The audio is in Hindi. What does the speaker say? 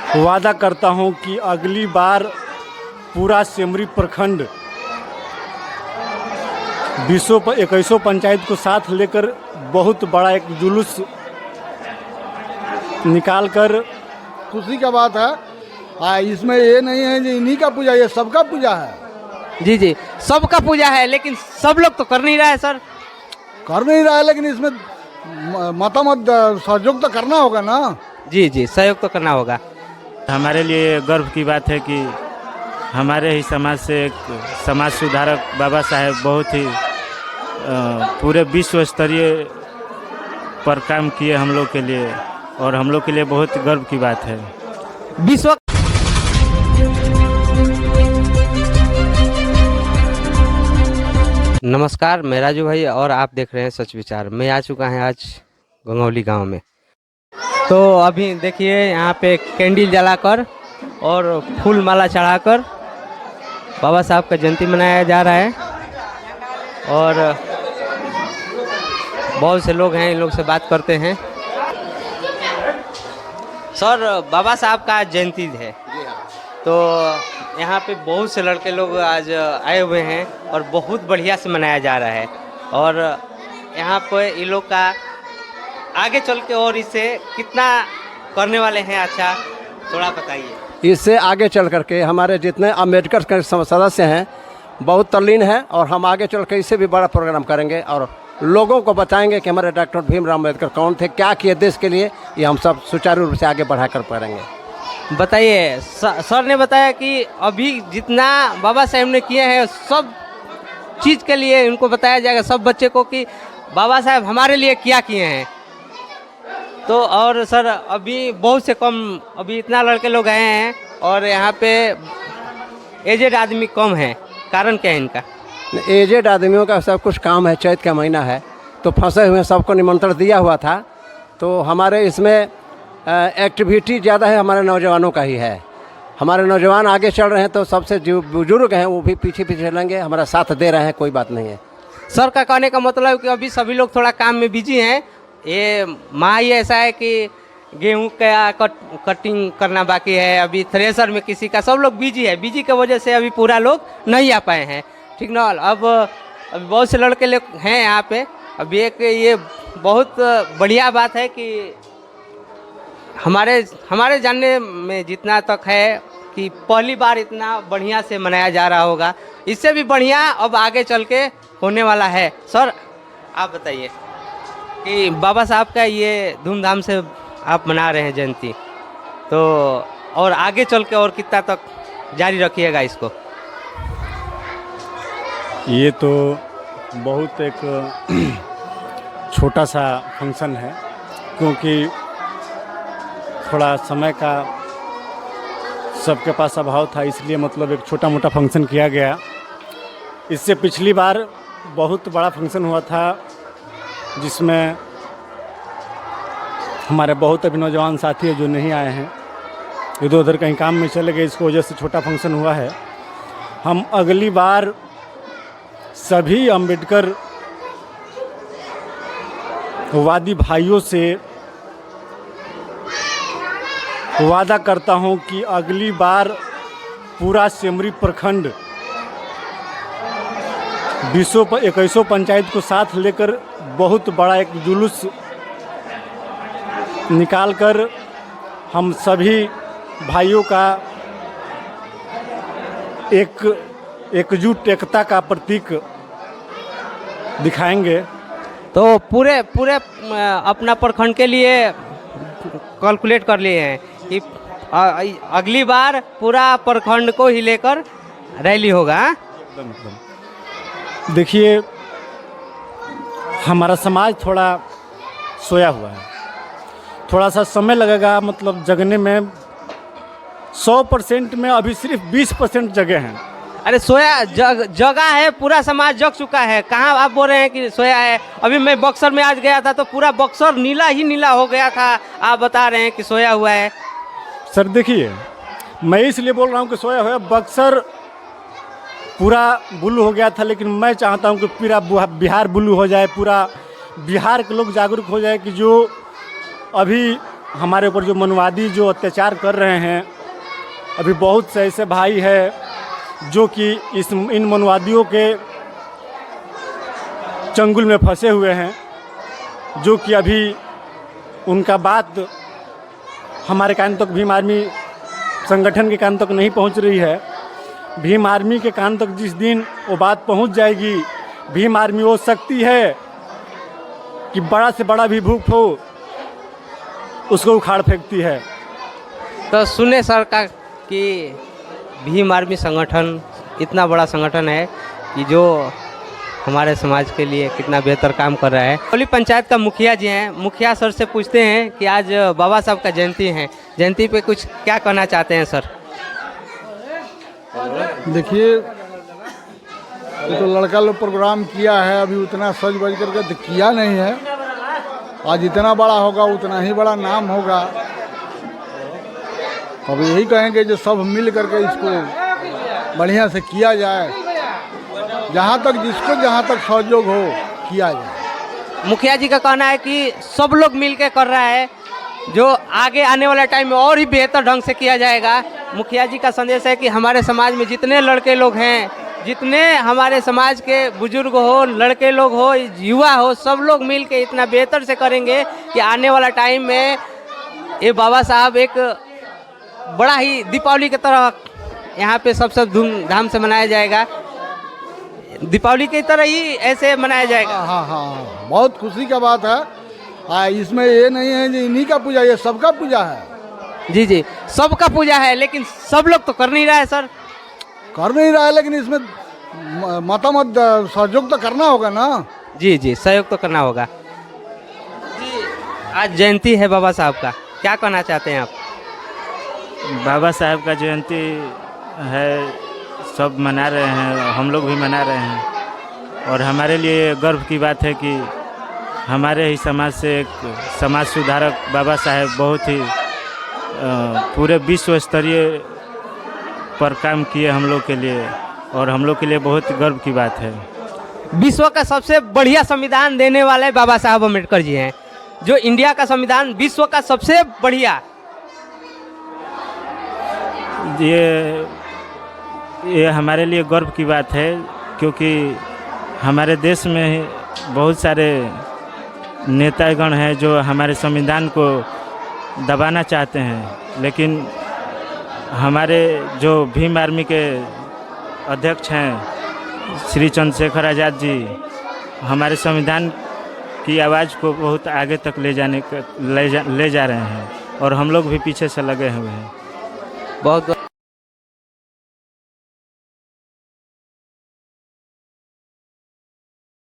वादा करता हूं कि अगली बार पूरा सेमरी प्रखंड 21 पंचायत को साथ लेकर बहुत बड़ा एक जुलूस निकाल कर। खुशी का बात है। इसमें ये नहीं है कि इन्हीं का पूजा, ये सबका पूजा है। जी जी, सबका पूजा है, लेकिन सब लोग तो कर नहीं रहा है सर। कर नहीं रहा है, लेकिन इसमें मतामत सहयोग तो करना होगा ना। जी जी, सहयोग तो करना होगा। हमारे लिए गर्व की बात है कि हमारे ही समाज से एक समाज सुधारक बाबा साहेब बहुत ही पूरे विश्व स्तरीय पर काम किए हम लोग के लिए, और हम लोग के लिए बहुत गर्व की बात है। विश्व नमस्कार, मैं राजू भाई और आप देख रहे हैं सच विचार। मैं आ चुका है आज गंगौली गांव में। तो अभी देखिए यहाँ पे कैंडल जलाकर और फूल माला चढ़ाकर बाबा साहब का जयंती मनाया जा रहा है, और बहुत से लोग हैं, इन लोग से बात करते हैं। सर, बाबा साहब का जयंती है, तो यहाँ पे बहुत से लड़के लोग आज आए हुए हैं और बहुत बढ़िया से मनाया जा रहा है। और यहाँ पे इन लोग का आगे चल के और इसे कितना करने वाले हैं, अच्छा थोड़ा बताइए। इससे आगे चल करके हमारे जितने अम्बेडकर के सदस्य हैं बहुत तल्लीन हैं, और हम आगे चल के इससे भी बड़ा प्रोग्राम करेंगे और लोगों को बताएंगे कि हमारे डॉक्टर भीमराव अम्बेडकर कौन थे, क्या किए देश के लिए। ये हम सब सुचारू रूप से आगे बढ़ा कर पाएंगे। बताइए, सर ने बताया कि अभी जितना बाबा साहेब ने किए हैं सब चीज़ के लिए उनको बताया जाएगा, सब बच्चे को, कि बाबा साहेब हमारे लिए क्या किए हैं। तो और सर, अभी बहुत से कम, अभी इतना लड़के लोग आए हैं और यहाँ पे एजेड आदमी कम है, कारण क्या है इनका? एजेड आदमियों का सब कुछ काम है, चैत का महीना है तो फंसे हुए सबको निमंत्रण दिया हुआ था। तो हमारे इसमें एक्टिविटी ज़्यादा है, हमारे नौजवानों का ही है। हमारे नौजवान आगे चल रहे हैं, तो सबसे जो बुजुर्ग हैं वो भी पीछे पीछे चलेंगे, हमारा साथ दे रहे हैं, कोई बात नहीं है। सर का कहने का मतलब कि अभी सभी लोग थोड़ा काम में बिजी हैं। ये माह ही ऐसा है कि गेहूं का कटिंग करना बाकी है, अभी थ्रेसर में किसी का, सब लोग बिजी है। बिजी की वजह से अभी पूरा लोग नहीं आ पाए हैं, ठीक ना। अब बहुत से लड़के लोग हैं यहाँ पे। अभी एक ये बहुत बढ़िया बात है कि हमारे जानने में जितना तक है कि पहली बार इतना बढ़िया से मनाया जा रहा होगा, इससे भी बढ़िया अब आगे चल के होने वाला है। सर, आप बताइए कि बाबा साहब का ये धूमधाम से आप मना रहे हैं जयंती, तो और आगे चल के और कितना तक जारी रखिएगा इसको? ये तो बहुत एक छोटा सा फंक्शन है, क्योंकि थोड़ा समय का सबके पास अभाव था, इसलिए मतलब एक छोटा मोटा फंक्शन किया गया। इससे पिछली बार बहुत बड़ा फंक्शन हुआ था, जिसमें हमारे बहुत अभी नौजवान साथी हैं जो नहीं आए हैं, इधर उधर कहीं काम में चले गए, इसकी वजह से छोटा फंक्शन हुआ है। हम अगली बार सभी अम्बेडकर वादी भाइयों से वादा करता हूं कि अगली बार पूरा सेमरी प्रखंड 21 पंचायत को साथ लेकर बहुत बड़ा एक जुलूस निकाल कर हम सभी भाइयों का एकजुट एकता का प्रतीक दिखाएंगे। तो पूरे अपना प्रखंड के लिए कैलकुलेट कर लिए हैं कि अगली बार पूरा प्रखंड को ही लेकर रैली होगा। देखिए, हमारा समाज थोड़ा सोया हुआ है, थोड़ा सा समय लगेगा मतलब जगने में। 100% में अभी सिर्फ 20% जगह हैं। अरे सोया जगह है, पूरा समाज जग चुका है। कहाँ आप बोल रहे हैं कि सोया है? अभी मैं बक्सर में आज गया था तो पूरा बक्सर नीला ही नीला हो गया था, आप बता रहे हैं कि सोया हुआ है। सर देखिए, मैं इसलिए बोल रहा हूँ कि सोया हुआ है। बक्सर पूरा ब्लू हो गया था, लेकिन मैं चाहता हूँ कि पूरा बिहार ब्लू हो जाए, पूरा बिहार के लोग जागरूक हो जाए कि जो अभी हमारे ऊपर जो मनवादी जो अत्याचार कर रहे हैं, अभी बहुत से ऐसे भाई हैं जो कि इन मनवादियों के चंगुल में फंसे हुए हैं, जो कि अभी उनका बात हमारे कान तक, भीम आर्मी संगठन के कान तक नहीं पहुंच रही है। भीम आर्मी के कान तक जिस दिन वो बात पहुंच जाएगी, भीम आर्मी वो शक्ति है कि बड़ा से बड़ा भी भूख हो उसको उखाड़ फेंकती है। तो सुने सर का कि भीम आर्मी संगठन इतना बड़ा संगठन है कि जो हमारे समाज के लिए कितना बेहतर काम कर रहा है। कोली पंचायत का मुखिया जी हैं, मुखिया सर से पूछते हैं कि आज बाबा साहब का जयंती है, जयंती पे कुछ क्या कहना चाहते हैं सर? देखिए, ये तो लड़का लोग प्रोग्राम किया है, अभी उतना सज बज करके तो किया नहीं है। आज इतना बड़ा होगा उतना ही बड़ा नाम होगा। अब यही कहेंगे जो सब मिल करके इसको बढ़िया से किया जाए, जहाँ तक जिसको जहाँ तक सहयोग हो किया जाए। मुखिया जी का कहना है कि सब लोग मिल के कर रहा है, जो आगे आने वाला टाइम में और ही बेहतर ढंग से किया जाएगा। मुखिया जी का संदेश है कि हमारे समाज में जितने लड़के लोग हैं, जितने हमारे समाज के बुजुर्ग हो, लड़के लोग हो, युवा हो, सब लोग मिल के इतना बेहतर से करेंगे कि आने वाला टाइम में ये बाबा साहब एक बड़ा ही दीपावली की तरह यहाँ पे सब धूमधाम से मनाया जाएगा। दीपावली की तरह ही ऐसे मनाया जाएगा। हाँ, बहुत खुशी का बात है। इसमें ये नहीं है कि इन्हीं का पूजा, ये सबका पूजा है। जी, सबका पूजा है, लेकिन सब लोग तो कर नहीं रहा है सर। कर नहीं रहा है, लेकिन इसमें मत सहयोग तो करना होगा ना। जी, सहयोग तो करना होगा। जी, आज जयंती है बाबा साहब का, क्या कहना चाहते हैं आप? बाबा साहब का जयंती है, सब मना रहे हैं, हम लोग भी मना रहे हैं। और हमारे लिए गर्व की बात है कि हमारे ही समाज से एक समाज सुधारक बाबा साहब बहुत ही पूरे विश्व स्तरीय पर काम किए हम लोग के लिए, और हम लोग के लिए बहुत गर्व की बात है। विश्व का सबसे बढ़िया संविधान देने वाले बाबा साहब अम्बेडकर जी हैं, जो इंडिया का संविधान विश्व का सबसे बढ़िया। ये हमारे लिए गर्व की बात है, क्योंकि हमारे देश में बहुत सारे नेतागण हैं जो हमारे संविधान को दबाना चाहते हैं, लेकिन हमारे जो भीम आर्मी के अध्यक्ष हैं श्री चंद्रशेखर आज़ाद जी, हमारे संविधान की आवाज़ को बहुत आगे तक ले जा रहे हैं, और हम लोग भी पीछे से लगे हुए हैं। बहुत